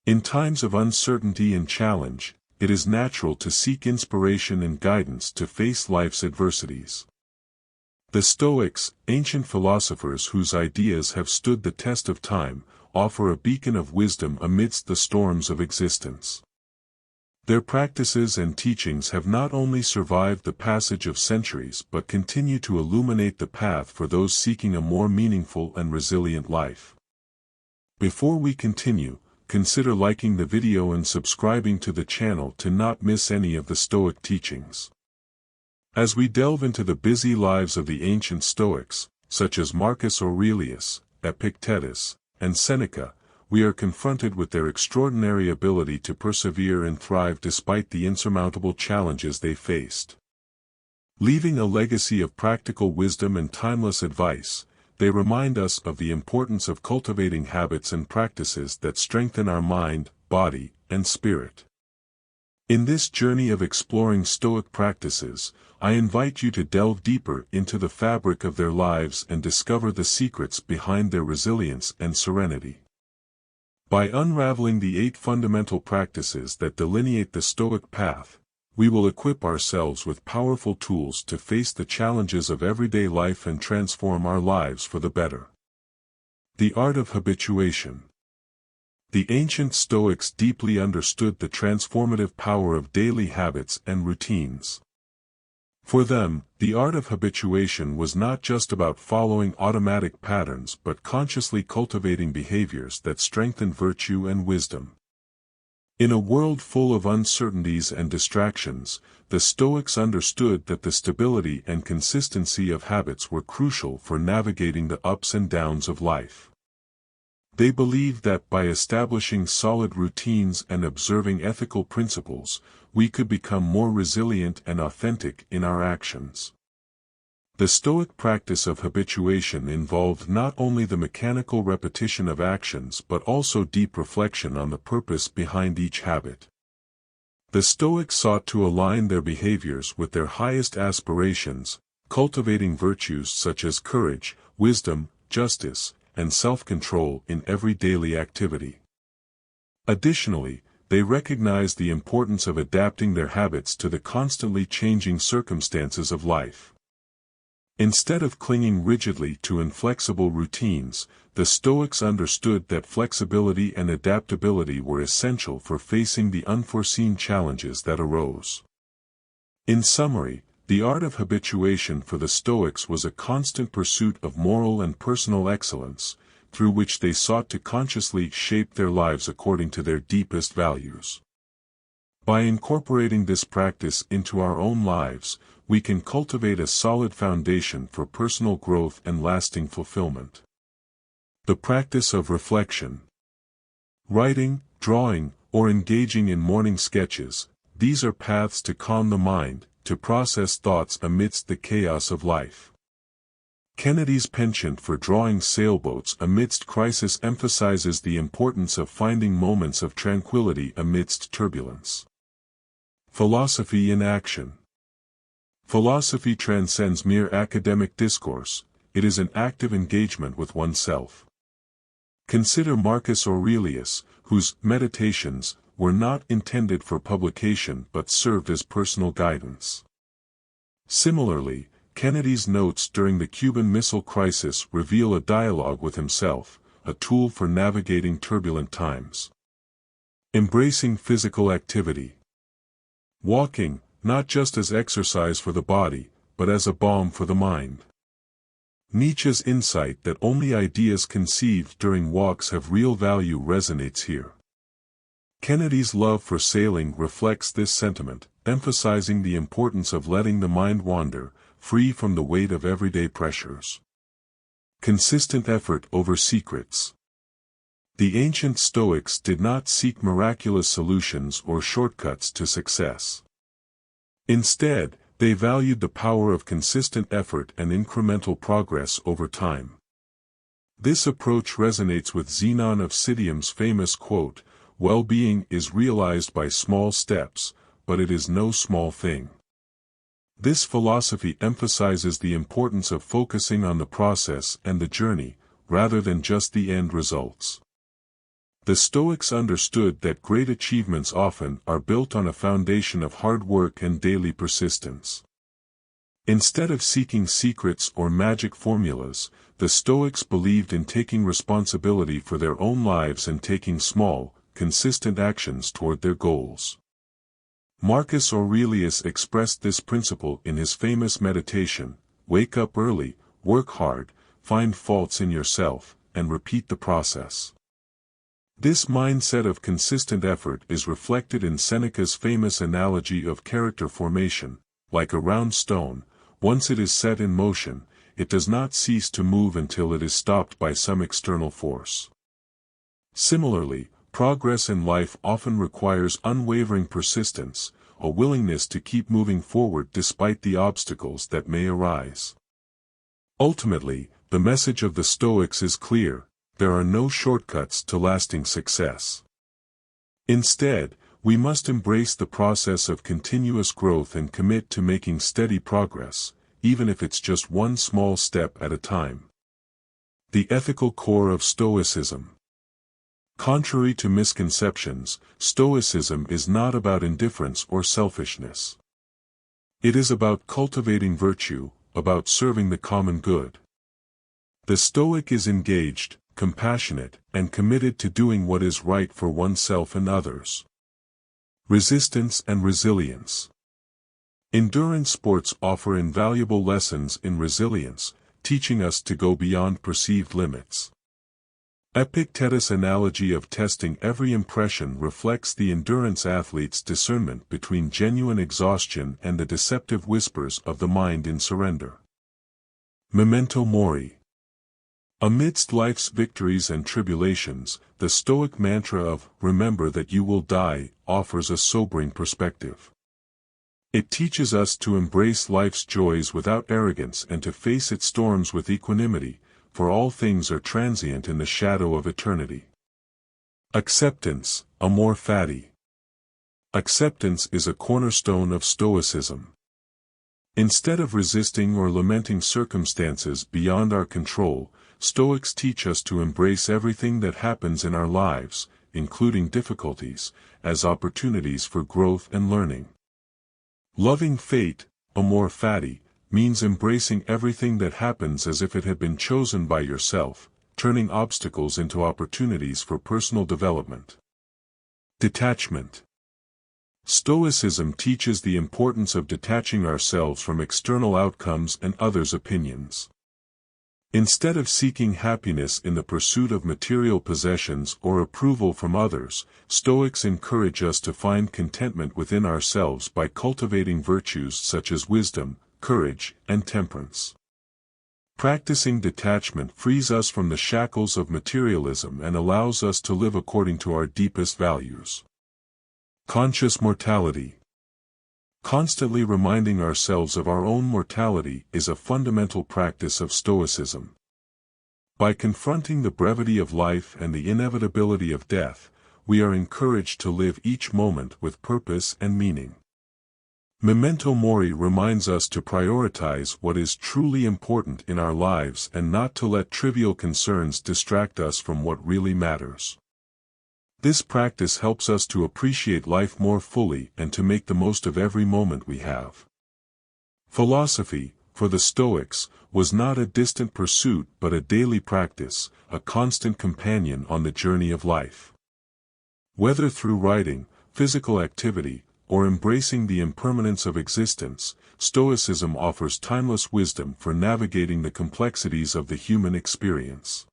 In times of uncertainty and challenge, it is natural to seek inspiration and guidance to face life's adversities. The Stoics, ancient philosophers whose ideas have stood the test of time, offer a beacon of wisdom amidst the storms of existence. Their practices and teachings have not only survived the passage of centuries but continue to illuminate the path for those seeking a more meaningful and resilient life. Before we continue, consider liking the video and subscribing to the channel to not miss any of the Stoic teachings. As we delve into the busy lives of the ancient Stoics, such as Marcus Aurelius, Epictetus, and Seneca, we are confronted with their extraordinary ability to persevere and thrive despite the insurmountable challenges they faced. Leaving a legacy of practical wisdom and timeless advice, they remind us of the importance of cultivating habits and practices that strengthen our mind, body, and spirit. In this journey of exploring Stoic practices, I invite you to delve deeper into the fabric of their lives and discover the secrets behind their resilience and serenity. By unraveling the 8 fundamental practices that delineate the Stoic path, we will equip ourselves with powerful tools to face the challenges of everyday life and transform our lives for the better. The art of habituation. The ancient Stoics deeply understood the transformative power of daily habits and routines. For them, the art of habituation was not just about following automatic patterns but consciously cultivating behaviors that strengthen virtue and wisdom. In a world full of uncertainties and distractions, the Stoics understood that the stability and consistency of habits were crucial for navigating the ups and downs of life. They believed that by establishing solid routines and observing ethical principles, we could become more resilient and authentic in our actions. The Stoic practice of habituation involved not only the mechanical repetition of actions but also deep reflection on the purpose behind each habit. The Stoics sought to align their behaviors with their highest aspirations, cultivating virtues such as courage, wisdom, justice, and self-control in every daily activity. Additionally, they recognized the importance of adapting their habits to the constantly changing circumstances of life. Instead of clinging rigidly to inflexible routines, the Stoics understood that flexibility and adaptability were essential for facing the unforeseen challenges that arose. In summary, the art of habituation for the Stoics was a constant pursuit of moral and personal excellence, through which they sought to consciously shape their lives according to their deepest values. By incorporating this practice into our own lives, we can cultivate a solid foundation for personal growth and lasting fulfillment. The practice of reflection. Writing, drawing, or engaging in morning sketches, these are paths to calm the mind, to process thoughts amidst the chaos of life. Kennedy's penchant for drawing sailboats amidst crisis emphasizes the importance of finding moments of tranquility amidst turbulence. Philosophy in action. Philosophy transcends mere academic discourse, it is an active engagement with oneself. Consider Marcus Aurelius, whose Meditations were not intended for publication but served as personal guidance. Similarly, Kennedy's notes during the Cuban Missile Crisis reveal a dialogue with himself, a tool for navigating turbulent times. Embracing physical activity. Walking, not just as exercise for the body, but as a balm for the mind. Nietzsche's insight that only ideas conceived during walks have real value resonates here. Kennedy's love for sailing reflects this sentiment, emphasizing the importance of letting the mind wander, free from the weight of everyday pressures. Consistent effort over secrets. The ancient Stoics did not seek miraculous solutions or shortcuts to success. Instead, they valued the power of consistent effort and incremental progress over time. This approach resonates with Zenon of Citium's famous quote, "Well-being is realized by small steps, but it is no small thing." This philosophy emphasizes the importance of focusing on the process and the journey, rather than just the end results. The Stoics understood that great achievements often are built on a foundation of hard work and daily persistence. Instead of seeking secrets or magic formulas, the Stoics believed in taking responsibility for their own lives and taking small, consistent actions toward their goals. Marcus Aurelius expressed this principle in his famous meditation: wake up early, work hard, find faults in yourself, and repeat the process. This mindset of consistent effort is reflected in Seneca's famous analogy of character formation: like a round stone, once it is set in motion, it does not cease to move until it is stopped by some external force. Similarly, progress in life often requires unwavering persistence, a willingness to keep moving forward despite the obstacles that may arise. Ultimately, the message of the Stoics is clear: there are no shortcuts to lasting success. Instead, we must embrace the process of continuous growth and commit to making steady progress, even if it's just one small step at a time. The ethical core of Stoicism. Contrary to misconceptions, Stoicism is not about indifference or selfishness. It is about cultivating virtue, about serving the common good. The Stoic is engaged, compassionate, and committed to doing what is right for oneself and others. Resistance and resilience. Endurance sports offer invaluable lessons in resilience, teaching us to go beyond perceived limits. Epictetus' analogy of testing every impression reflects the endurance athlete's discernment between genuine exhaustion and the deceptive whispers of the mind in surrender. Memento mori. Amidst life's victories and tribulations, the Stoic mantra of "remember that you will die" offers a sobering perspective. It teaches us to embrace life's joys without arrogance and to face its storms with equanimity, for all things are transient in the shadow of eternity. Acceptance, amor fati. Acceptance is a cornerstone of Stoicism. Instead of resisting or lamenting circumstances beyond our control, Stoics teach us to embrace everything that happens in our lives, including difficulties, as opportunities for growth and learning. Loving fate, amor fati, means embracing everything that happens as if it had been chosen by yourself, turning obstacles into opportunities for personal development. Detachment. Stoicism teaches the importance of detaching ourselves from external outcomes and others' opinions. Instead of seeking happiness in the pursuit of material possessions or approval from others, Stoics encourage us to find contentment within ourselves by cultivating virtues such as wisdom, courage, and temperance. Practicing detachment frees us from the shackles of materialism and allows us to live according to our deepest values. Conscious mortality. Constantly reminding ourselves of our own mortality is a fundamental practice of Stoicism. By confronting the brevity of life and the inevitability of death, we are encouraged to live each moment with purpose and meaning. Memento mori reminds us to prioritize what is truly important in our lives and not to let trivial concerns distract us from what really matters. This practice helps us to appreciate life more fully and to make the most of every moment we have. Philosophy, for the Stoics, was not a distant pursuit but a daily practice, a constant companion on the journey of life. Whether through writing, physical activity, or embracing the impermanence of existence, Stoicism offers timeless wisdom for navigating the complexities of the human experience.